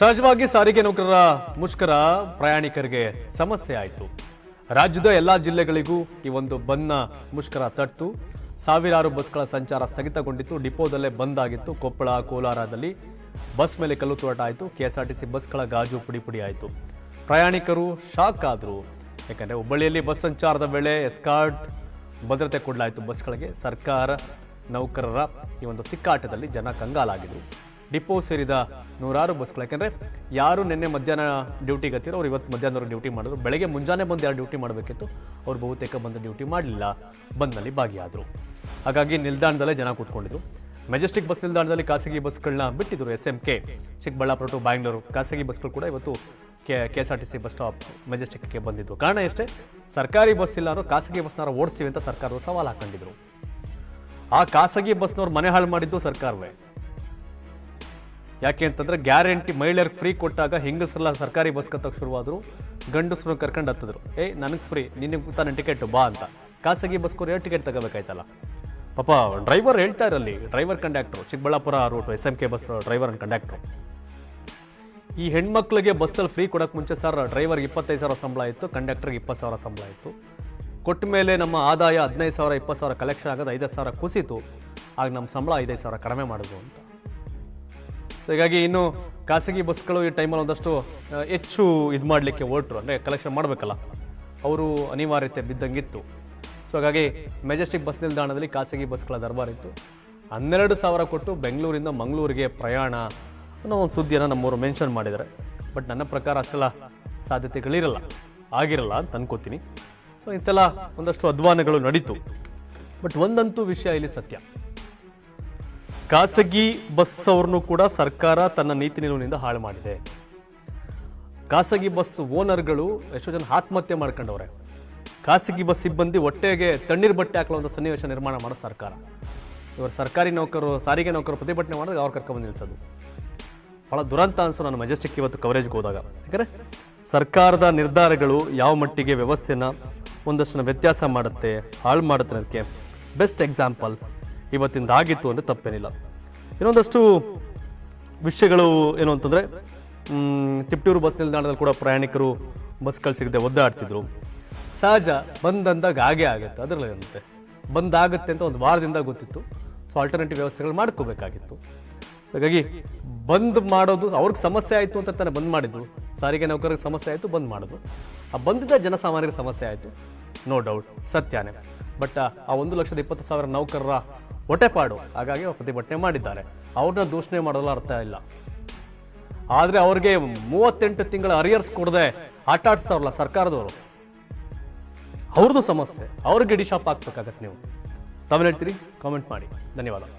ಸಹಜವಾಗಿ ಸಾರಿಗೆ ನೌಕರರ ಮುಷ್ಕರ ಪ್ರಯಾಣಿಕರಿಗೆ ಸಮಸ್ಯೆ ಆಯಿತು. ರಾಜ್ಯದ ಎಲ್ಲಾ ಜಿಲ್ಲೆಗಳಿಗೂ ಈ ಒಂದು ಬಂದ್ನ ಮುಷ್ಕರ ತಟ್ಟು ಸಾವಿರಾರು ಬಸ್ಗಳ ಸಂಚಾರ ಸ್ಥಗಿತಗೊಂಡಿತ್ತು. ಡಿಪೋದಲ್ಲೇ ಬಂದ್ ಆಗಿತ್ತು. ಕೊಪ್ಪಳ, ಕೋಲಾರದಲ್ಲಿ ಬಸ್ ಮೇಲೆ ಕಲ್ಲು ತೂರಾಟ ಆಯಿತು. ಕೆಎಸ್ಆರ್ಟಿಸಿ ಬಸ್ಗಳ ಗಾಜು ಪುಡಿ ಆಯಿತು. ಪ್ರಯಾಣಿಕರು ಶಾಕ್ ಆದರು. ಯಾಕಂದರೆ ಹುಬ್ಬಳ್ಳಿಯಲ್ಲಿ ಬಸ್ ಸಂಚಾರದ ವೇಳೆ ಎಸ್ಕಾರ್ಟ್ ಭದ್ರತೆ ಕೊಡಲಾಯಿತು ಬಸ್ಗಳಿಗೆ. ಸರ್ಕಾರ ನೌಕರರ ಈ ಒಂದು ತಿಕ್ಕಾಟದಲ್ಲಿ ಜನ ಕಂಗಾಲಾಗಿದ್ರು. ಡಿಪೋ ಸೇರಿದ ನೂರಾರು ಬಸ್ಗಳು, ಯಾಕೆಂದರೆ ಯಾರು ನಿನ್ನೆ ಮಧ್ಯಾಹ್ನ ಡ್ಯೂಟಿಗೆ ಹತ್ತಿರೋ ಅವ್ರು ಇವತ್ತು ಮಧ್ಯಾಹ್ನವರೆಗೆ ಡ್ಯೂಟಿ ಮಾಡಿದ್ರು. ಬೆಳಗ್ಗೆ ಮುಂಜಾನೆ ಬಂದು ಯಾರು ಡ್ಯೂಟಿ ಮಾಡಬೇಕಿತ್ತು ಅವ್ರು ಬಹುತೇಕ ಬಂದು ಡ್ಯೂಟಿ ಮಾಡಲಿಲ್ಲ, ಬಂದ್ನಲ್ಲಿ ಭಾಗಿಯಾದರು. ಹಾಗಾಗಿ ನಿಲ್ದಾಣದಲ್ಲೇ ಜನ ಕೂತ್ಕೊಂಡಿದ್ರು. ಮೆಜೆಸ್ಟಿಕ್ ಬಸ್ ನಿಲ್ದಾಣದಲ್ಲಿ ಖಾಸಗಿ ಬಸ್ಗಳನ್ನ ಬಿಟ್ಟಿದ್ರು. SMK ಚಿಕ್ಕಬಳ್ಳಾಪುರ ಟು ಬ್ಯಾಂಗ್ಳೂರು ಖಾಸಗಿ ಬಸ್ಗಳು ಕೂಡ ಇವತ್ತು KSRTC ಬಸ್ ಸ್ಟಾಪ್ ಮೆಜೆಸ್ಟಿಕ್ಗೆ ಬಂದಿದ್ದು. ಕಾರಣ ಎಷ್ಟೇ, ಸರ್ಕಾರಿ ಬಸ್ ಇಲ್ಲ ಅನ್ನೋ ಖಾಸಗಿ ಬಸ್ನಾರ ಓಡಿಸ್ತೀವಿ ಅಂತ ಸರ್ಕಾರದವರು ಸವಾಲು ಹಾಕೊಂಡಿದ್ರು. ಆ ಖಾಸಗಿ ಬಸ್ನವ್ರು ಮನೆ ಹಾಳು ಮಾಡಿದ್ದು ಸರ್ಕಾರವೇ. ಯಾಕೆ ಅಂತಂದ್ರೆ ಗ್ಯಾರಂಟಿ ಮಹಿಳೆಯರಿಗೆ ಫ್ರೀ ಕೊಟ್ಟಾಗ ಹೆಂಗಸರೆಲ್ಲ ಸರ್ಕಾರಿ ಬಸ್ ಕತ್ತಕ್ಕೆ ಶುರುವಾದ್ರು. ಗಂಡಸರು ಕರ್ಕೊಂಡು ಹತ್ತಿದ್ರು. ನನಗೆ ಫ್ರೀ, ನಿನಗೆ ತಾನೆ ಟಿಕೆಟ್ ಬಾ ಅಂತ. ಖಾಸಗಿ ಬಸ್ಕೋರು ಟಿಕೆಟ್ ತಗೋಬೇಕಾಯ್ತಲ್ಲ. ಪಾಪ ಡ್ರೈವರ್ ಹೇಳ್ತಾ ಇರಲಿ, driver conductor, Chikkaballapur route SMK bus driver and conductor, ಈ ಹೆಣ್ಮಕ್ಳಿಗೆ ಬಸ್ಸಲ್ಲಿ ಫ್ರೀ ಕೊಡೋಕೆ ಮುಂಚೆ ಸರ್ ಡ್ರೈವರ್ಗೆ 25,000 ಸಂಬಳ ಇತ್ತು, ಕಂಡಕ್ಟರ್ಗೆ 20,000 ಸಂಬಳ ಇತ್ತು. ಕೊಟ್ಟ ಮೇಲೆ ನಮ್ಮ ಆದಾಯ 15,000 20,000 ಕಲೆಕ್ಷನ್ ಆಗೋದು 5,000 ಕುಸಿತು. ಆಗ ನಮ್ಮ ಸಂಬಳ 5,000 ಕಡಿಮೆ ಮಾಡೋದು ಅಂತ. ಹೀಗಾಗಿ ಇನ್ನು ಖಾಸಗಿ ಬಸ್ಗಳು ಈ ಟೈಮಲ್ಲಿ ಒಂದಷ್ಟು ಹೆಚ್ಚು ಇದು ಮಾಡಲಿಕ್ಕೆ ಹೊರಟರು, ಅಂದರೆ ಕಲೆಕ್ಷನ್ ಮಾಡಬೇಕಲ್ಲ, ಅವರು ಅನಿವಾರ್ಯತೆ ಬಿದ್ದಂಗಿತ್ತು. ಸೊ ಹಾಗಾಗಿ ಮೆಜೆಸ್ಟಿಕ್ ಬಸ್ ನಿಲ್ದಾಣದಲ್ಲಿ ಖಾಸಗಿ ಬಸ್ಗಳ ದರ್ಬಾರಿತ್ತು. 12,000 ಕೊಟ್ಟು ಬೆಂಗಳೂರಿಂದ ಮಂಗಳೂರಿಗೆ ಪ್ರಯಾಣ ಅನ್ನೋ ಒಂದು ಸುದ್ದಿಯನ್ನು ನಮ್ಮವರು ಮೆನ್ಷನ್ ಮಾಡಿದ್ದಾರೆ. ಬಟ್ ನನ್ನ ಪ್ರಕಾರ ಅಷ್ಟೆಲ್ಲ ಸಾಧ್ಯತೆಗಳಿರಲ್ಲ, ಆಗಿರಲ್ಲ ಅಂತ ಅನ್ಕೋತೀನಿ. ಸೊ ಇಂತೆಲ್ಲ ಒಂದಷ್ಟು ಅಧ್ವಾನಗಳು ನಡೀತು. ಬಟ್ ಒಂದಂತೂ ವಿಷಯ ಇಲ್ಲಿ ಸತ್ಯ, ಖಾಸಗಿ ಬಸ್ ಅವ್ರನ್ನೂ ಕೂಡ ಸರ್ಕಾರ ತನ್ನ ನೀತಿ ನಿಲುವಿನಿಂದ ಹಾಳು ಮಾಡಿದೆ. ಖಾಸಗಿ ಬಸ್ ಓನರ್ಗಳು ಎಷ್ಟೋ ಜನ ಆತ್ಮಹತ್ಯೆ ಮಾಡ್ಕೊಂಡವ್ರೆ. ಖಾಸಗಿ ಬಸ್ ಸಿಬ್ಬಂದಿ ಹೊಟ್ಟೆಗೆ ತಣ್ಣೀರು ಬಟ್ಟೆ ಹಾಕಲು ಒಂದು ಸನ್ನಿವೇಶ ನಿರ್ಮಾಣ ಮಾಡೋ ಸರ್ಕಾರ. ಇವರು ಸರ್ಕಾರಿ ನೌಕರರು, ಸಾರಿಗೆ ನೌಕರರು ಪ್ರತಿಭಟನೆ ಮಾಡಿದ್ರೆ ಅವ್ರು ಕರ್ಕೊಂಡ್ಬಂದು ನಿಲ್ಲಿಸೋದು ಭಾಳ ದುರಂತ ಅನಿಸು ನಾನು ಮೆಜೆಸ್ಟಿಕ್ ಇವತ್ತು ಕವರೇಜ್ಗೆ ಹೋದಾಗ. ಯಾಕಂದರೆ ಸರ್ಕಾರದ ನಿರ್ಧಾರಗಳು ಯಾವ ಮಟ್ಟಿಗೆ ವ್ಯವಸ್ಥೆನ ಒಂದಷ್ಟು ವ್ಯತ್ಯಾಸ ಮಾಡುತ್ತೆ, ಹಾಳು ಮಾಡುತ್ತೆ ಅನ್ನೋದಕ್ಕೆ ಬೆಸ್ಟ್ ಎಕ್ಸಾಂಪಲ್ ಇವತ್ತಿಂದ ಆಗಿತ್ತು ಅಂದರೆ ತಪ್ಪೇನಿಲ್ಲ. ಇನ್ನೊಂದಷ್ಟು ವಿಷಯಗಳು ಏನು ಅಂತಂದರೆ, ತಿಪ್ಟೂರು ಬಸ್ ನಿಲ್ದಾಣದಲ್ಲಿ ಕೂಡ ಪ್ರಯಾಣಿಕರು ಬಸ್ಗಳು ಸಿಗದೆ ಒದ್ದಾಡ್ತಿದ್ರು. ಸಹಜ, ಬಂದಂದಾಗ ಹಾಗೇ ಆಗುತ್ತೆ, ಅದರಲ್ಲಿ ಏನಂತೆ ಬಂದಾಗುತ್ತೆ ಅಂತ ಒಂದು ವಾರದಿಂದ ಗೊತ್ತಿತ್ತು. ಸೊ ಆಲ್ಟರ್ನೇಟಿವ್ ವ್ಯವಸ್ಥೆಗಳು ಮಾಡ್ಕೋಬೇಕಾಗಿತ್ತು. ಹಾಗಾಗಿ ಬಂದ್ ಮಾಡೋದು ಅವ್ರಿಗೆ ಸಮಸ್ಯೆ ಆಯಿತು ಅಂತ ತಾನೇ ಬಂದ್ ಮಾಡಿದ್ರು. ಸಾರಿಗೆ ನೌಕರರಿಗೆ ಸಮಸ್ಯೆ ಆಯಿತು, ಬಂದ್ ಮಾಡಿದ್ರು. ಆ ಬಂದಿದ್ದ ಜನಸಾಮಾನ್ಯರಿಗೆ ಸಮಸ್ಯೆ ಆಯಿತು, ನೋ ಡೌಟ್, ಸತ್ಯನೇ. ಬಟ್ ಆ 1,20,000 ನೌಕರರ ಹೊಟ್ಟೆಪಾಡು, ಹಾಗಾಗಿ ಅವ್ರು ಪ್ರತಿಭಟನೆ ಮಾಡಿದ್ದಾರೆ. ಅವ್ರನ್ನ ದೂಷಣೆ ಮಾಡೋಲ್ಲ ಅರ್ಥ ಇಲ್ಲ. ಆದರೆ ಅವ್ರಿಗೆ 38 ತಿಂಗಳ ಅರಿಯರ್ಸ್ ಕೊಡದೆ ಆಟ ಆಡಿಸ್ತಾರಲ್ಲ ಸರ್ಕಾರದವರು, ಅವ್ರದ್ದು ಸಮಸ್ಯೆ. ಅವ್ರಿಗೆ ಡಿಶಾಪ್ ಹಾಕ್ಬೇಕಾಗತ್ತೆ. ನೀವು ತಾವೇನು ಹೇಳ್ತೀರಿ? ಕಾಮೆಂಟ್ ಮಾಡಿ. ಧನ್ಯವಾದ.